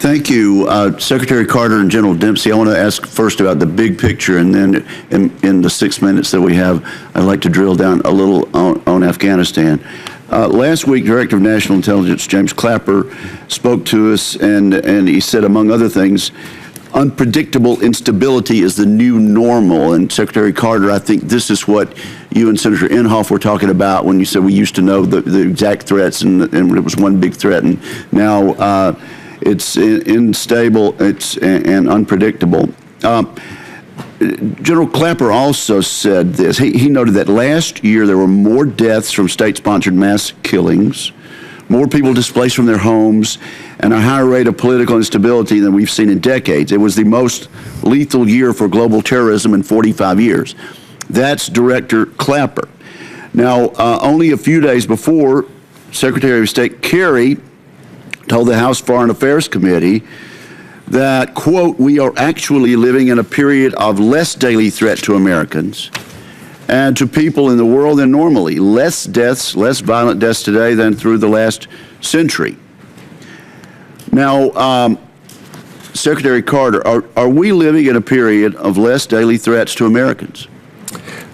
Thank you, Secretary Carter and General Dempsey. I want to ask first about the big picture, and then in the 6 minutes that we have, I'd like to drill down a little on Afghanistan. Last week, Director of National Intelligence James Clapper spoke to us, and he said, among other things, unpredictable instability is the new normal. And Secretary Carter, I think this is what you and Senator Inhofe were talking about when you said we used to know the exact threats, and it was one big threat, and now it's unstable, and unpredictable. General Clapper also said this. He noted that last year there were more deaths from state-sponsored mass killings, more people displaced from their homes, and a higher rate of political instability than we've seen in decades. It was the most lethal year for global terrorism in 45 years. That's Director Clapper. Now, only a few days before, Secretary of State Kerry told the House Foreign Affairs Committee that, quote, we are actually living in a period of less daily threat to Americans and to people in the world than normally. Less deaths, less violent deaths today than through the last century. Now, Secretary Carter, are we living in a period of less daily threats to Americans?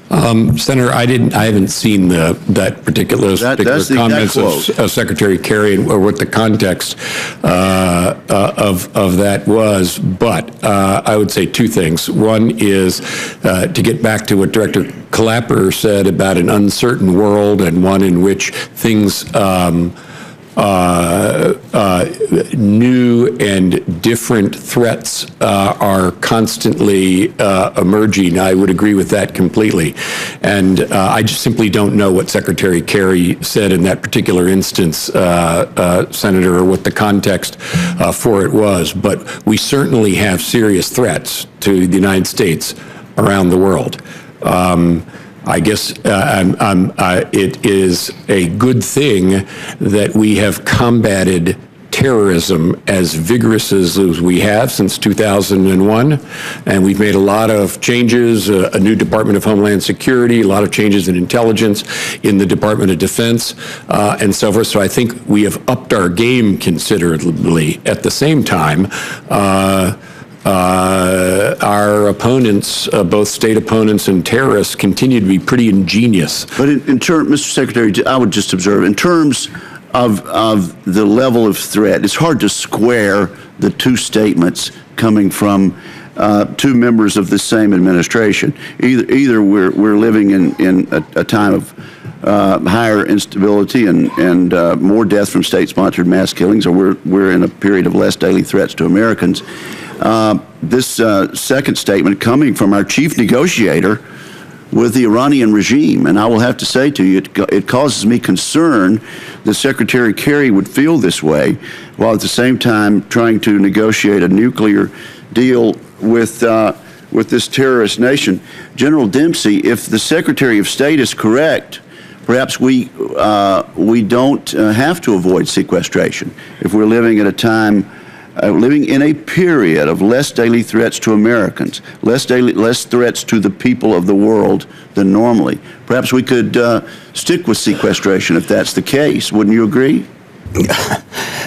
Senator, I haven't seen that particular comments of Secretary Kerry or what the context of that was. But I would say two things. One is to get back to what Director Clapper said about an uncertain world, and one in which things new and different threats are constantly emerging. I would agree with that completely. And I just simply don't know what Secretary Kerry said in that particular instance, Senator, or what the context for it was. But we certainly have serious threats to the United States around the world. I guess it is a good thing that we have combated terrorism as vigorous as we have since 2001, and we've made a lot of changes, a new Department of Homeland Security, a lot of changes in intelligence, in the Department of Defense, and so forth. So I think we have upped our game considerably. At the same time, our opponents, both state opponents and terrorists, continue to be pretty ingenious. But in terms, Mr. Secretary, I would just observe, in terms of the level of threat, it's hard to square the two statements coming from two members of the same administration. Either we're living in a time of higher instability and more death from state-sponsored mass killings, or we're in a period of less daily threats to Americans. This second statement coming from our chief negotiator with the Iranian regime, and I will have to say to you, it causes me concern that Secretary Kerry would feel this way, while at the same time trying to negotiate a nuclear deal with this terrorist nation. General Dempsey, if the Secretary of State is correct, perhaps we don't have to avoid sequestration if we're living at a time, living in a period of less daily threats to Americans, less threats to the people of the world than normally. Perhaps we could stick with sequestration if that's the case. Wouldn't you agree?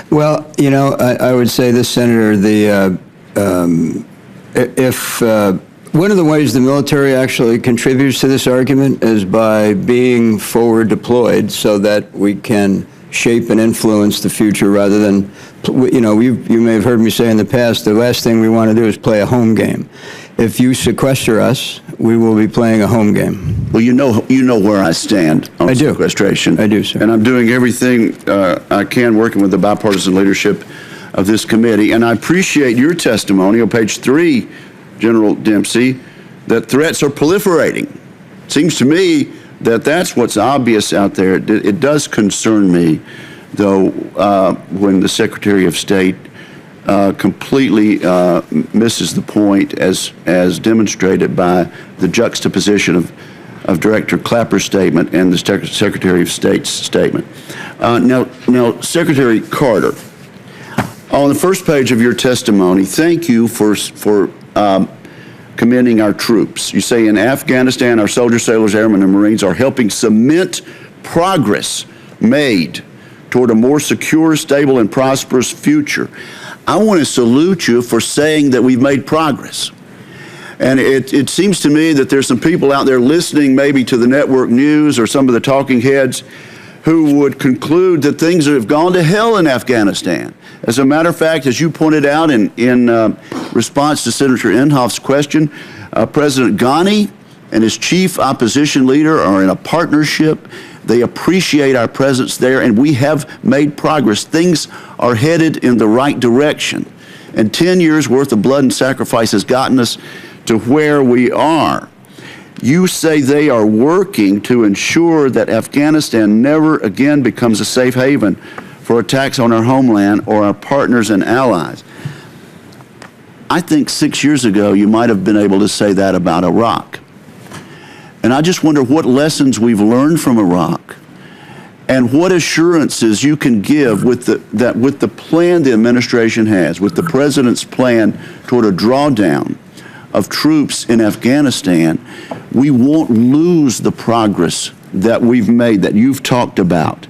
Well, you know, I would say this, Senator, one of the ways the military actually contributes to this argument is by being forward deployed so that we can shape and influence the future rather than, you know, you may have heard me say in the past, the last thing we want to do is play a home game. If you sequester us, we will be playing a home game. Well, you know where I stand on sequestration. I do, sir. And I'm doing everything I can, working with the bipartisan leadership of this committee. And I appreciate your testimony on page 3, General Dempsey, that threats are proliferating. It seems to me that that's what's obvious out there. It does concern me, though, when the Secretary of State completely misses the point, as demonstrated by the juxtaposition of Director Clapper's statement and the Secretary of State's statement. Now, Secretary Carter, on the first page of your testimony, thank you for commending our troops. You say in Afghanistan, our soldiers, sailors, airmen, and Marines are helping cement progress made toward a more secure, stable, and prosperous future. I want to salute you for saying that we've made progress. And it seems to me that there's some people out there listening maybe to the network news or some of the talking heads who would conclude that things have gone to hell in Afghanistan. As a matter of fact, as you pointed out in response to Senator Inhofe's question, President Ghani and his chief opposition leader are in a partnership. They appreciate our presence there, and we have made progress. Things are headed in the right direction. And 10 years' worth of blood and sacrifice has gotten us to where we are. You say they are working to ensure that Afghanistan never again becomes a safe haven for attacks on our homeland or our partners and allies. I think 6 years ago you might have been able to say that about Iraq. And I just wonder what lessons we've learned from Iraq and what assurances you can give with the plan the administration has, with the president's plan toward a drawdown of troops in Afghanistan, we won't lose the progress that we've made, that you've talked about,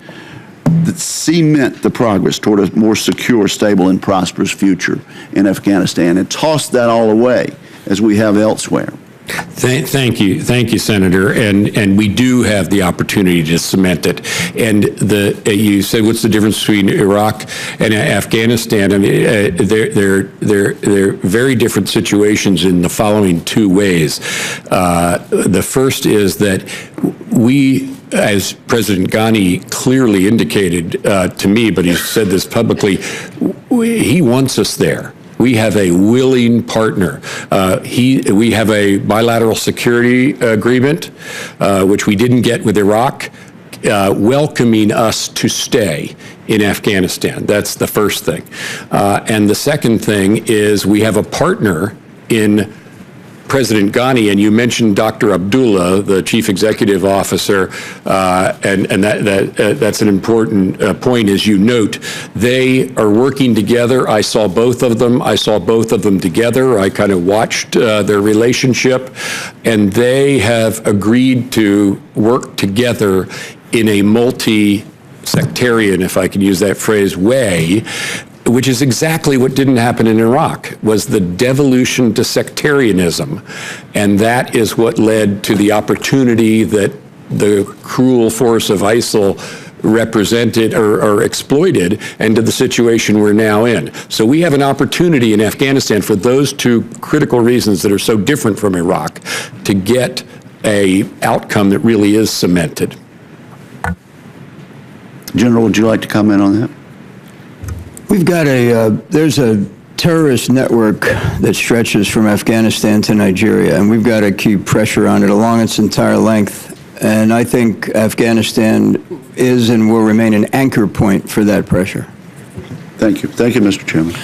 that cement the progress toward a more secure, stable, and prosperous future in Afghanistan, and toss that all away as we have elsewhere. Thank you, Senator. And we do have the opportunity to cement it. And you said, what's the difference between Iraq and Afghanistan? I mean, they're very different situations in the following two ways. The first is that we, as President Ghani clearly indicated to me, but he said this publicly, he wants us there. We have a willing partner. We have a bilateral security agreement, which we didn't get with Iraq, welcoming us to stay in Afghanistan. That's the first thing. And the second thing is we have a partner in President Ghani, and you mentioned Dr. Abdullah, the chief executive officer, and that's an important point, as you note. They are working together. I saw both of them. I saw both of them together. I kind of watched their relationship, and they have agreed to work together in a multi-sectarian, if I can use that phrase, way, which is exactly what didn't happen in Iraq, was the devolution to sectarianism. And that is what led to the opportunity that the cruel force of ISIL represented or exploited, and to the situation we're now in. So we have an opportunity in Afghanistan for those two critical reasons that are so different from Iraq to get an outcome that really is cemented. General, would you like to comment on that? We've got there's a terrorist network that stretches from Afghanistan to Nigeria, and we've got to keep pressure on it along its entire length. And I think Afghanistan is and will remain an anchor point for that pressure. Thank you. Thank you, Mr. Chairman.